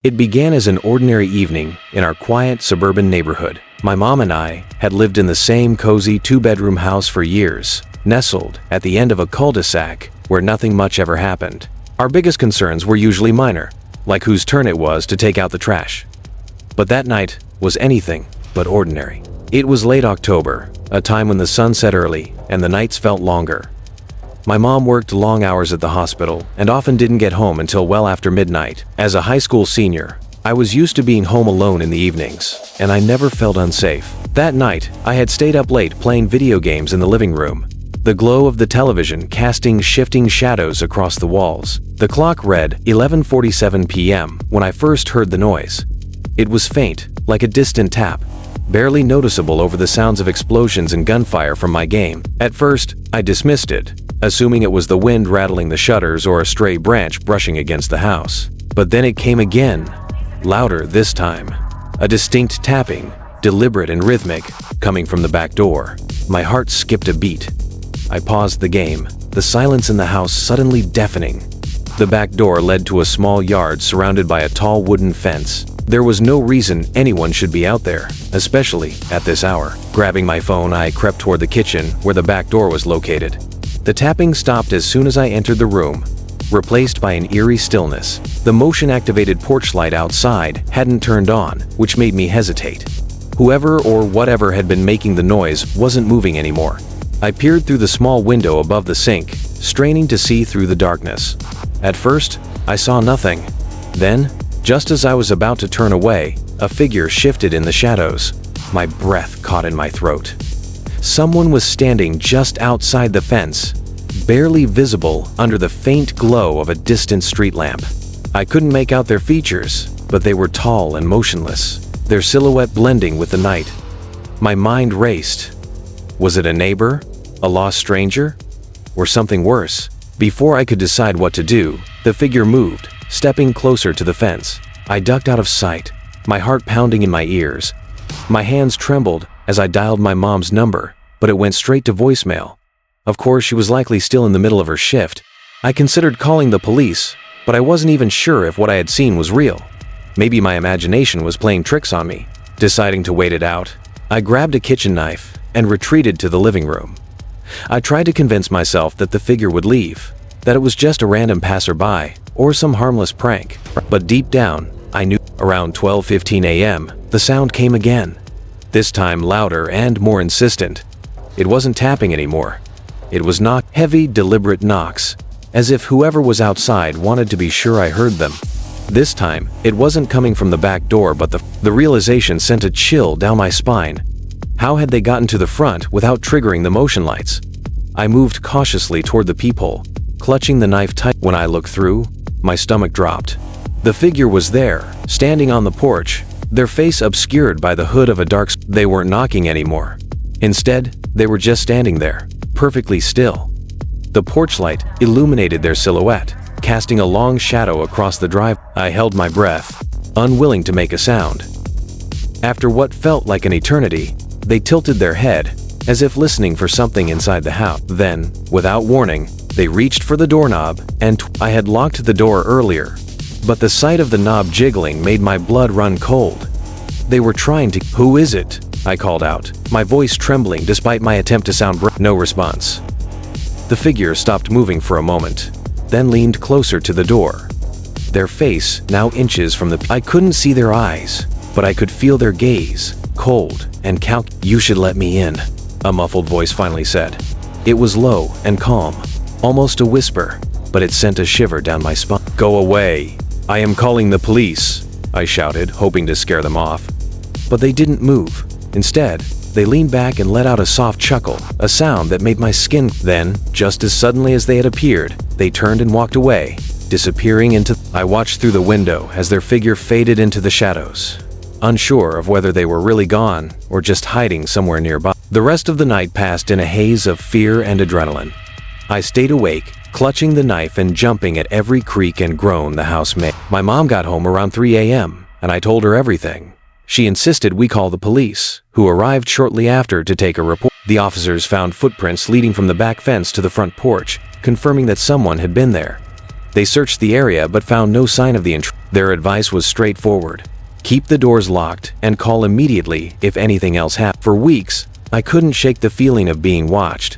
It began as an ordinary evening in our quiet suburban neighborhood. My mom and I had lived in the same cozy two-bedroom house for years, nestled at the end of a cul-de-sac where nothing much ever happened. Our biggest concerns were usually minor, like whose turn it was to take out the trash. But that night was anything but ordinary. It was late October, a time when the sun set early and the nights felt longer. My mom worked long hours at the hospital and often didn't get home until well after midnight. As a high school senior, I was used to being home alone in the evenings, and I never felt unsafe. That night, I had stayed up late playing video games in the living room, the glow of the television casting shifting shadows across the walls. The clock read 11:47 p.m. when I first heard the noise. It was faint, like a distant tap, barely noticeable over the sounds of explosions and gunfire from my game. At first, I dismissed it, assuming it was the wind rattling the shutters or a stray branch brushing against the house. But then it came again, louder this time. A distinct tapping, deliberate and rhythmic, coming from the back door. My heart skipped a beat. I paused the game, the silence in the house suddenly deafening. The back door led to a small yard surrounded by a tall wooden fence. There was no reason anyone should be out there, especially at this hour. Grabbing my phone, I crept toward the kitchen where the back door was located. The tapping stopped as soon as I entered the room, replaced by an eerie stillness. The motion-activated porch light outside hadn't turned on, which made me hesitate. Whoever or whatever had been making the noise wasn't moving anymore. I peered through the small window above the sink, straining to see through the darkness. At first, I saw nothing. Then, just as I was about to turn away, a figure shifted in the shadows. My breath caught in my throat. Someone was standing just outside the fence, barely visible under the faint glow of a distant street lamp. I couldn't make out their features, but they were tall and motionless, their silhouette blending with the night. My mind raced. Was it a neighbor, a lost stranger, or something worse? Before I could decide what to do, the figure moved, stepping closer to the fence. I ducked out of sight, my heart pounding in my ears. My hands trembled as I dialed my mom's number, but it went straight to voicemail. Of course, she was likely still in the middle of her shift. I considered calling the police, but I wasn't even sure if what I had seen was real. Maybe my imagination was playing tricks on me. Deciding to wait it out, I grabbed a kitchen knife and retreated to the living room. I tried to convince myself that the figure would leave, that it was just a random passerby or some harmless prank. But deep down, I knew. Around 12:15 a.m., the sound came again, this time louder and more insistent. It wasn't tapping anymore. It was heavy, deliberate knocks, as if whoever was outside wanted to be sure I heard them. This time, it wasn't coming from the back door, but the realization sent a chill down my spine. How had they gotten to the front without triggering the motion lights? I moved cautiously toward the peephole, clutching the knife tight. When I looked through, my stomach dropped. The figure was there, standing on the porch, their face obscured by the hood of a dark. They weren't knocking anymore. Instead, they were just standing there, perfectly still. The porch light illuminated their silhouette, casting a long shadow across the drive. I held my breath, unwilling to make a sound. After what felt like an eternity, they tilted their head, as if listening for something inside the house. Then, without warning, they reached for the doorknob, and I had locked the door earlier, but the sight of the knob jiggling made my blood run cold. They were trying to— "Who is it?" I called out, my voice trembling despite my attempt to sound No response. The figure stopped moving for a moment, then leaned closer to the door. Their face now inches from the— I couldn't see their eyes, but I could feel their gaze, cold and "You should let me in," a muffled voice finally said. It was low and calm, almost a whisper, but it sent a shiver down my spine. "Go away. I am calling the police," I shouted, hoping to scare them off. But they didn't move. Instead, they leaned back and let out a soft chuckle, a sound that made my skin. Then, just as suddenly as they had appeared, they turned and walked away, disappearing into— I watched through the window as their figure faded into the shadows, unsure of whether they were really gone or just hiding somewhere nearby. The rest of the night passed in a haze of fear and adrenaline. I stayed awake, clutching the knife and jumping at every creak and groan the house made. My mom got home around 3 a.m., and I told her everything. She insisted we call the police, who arrived shortly after to take a report. The officers found footprints leading from the back fence to the front porch, confirming that someone had been there. They searched the area but found no sign of the intruder. Their advice was straightforward. Keep the doors locked and call immediately if anything else happened. For weeks, I couldn't shake the feeling of being watched.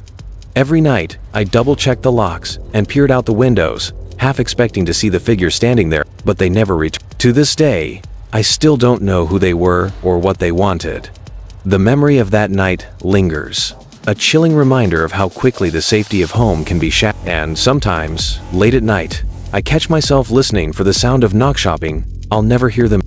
Every night, I double-checked the locks and peered out the windows, half expecting to see the figure standing there, but they never returned. To this day, I still don't know who they were or what they wanted. The memory of that night lingers, a chilling reminder of how quickly the safety of home can be shattered. And sometimes, late at night, I catch myself listening for the sound of knock shopping. I'll never hear them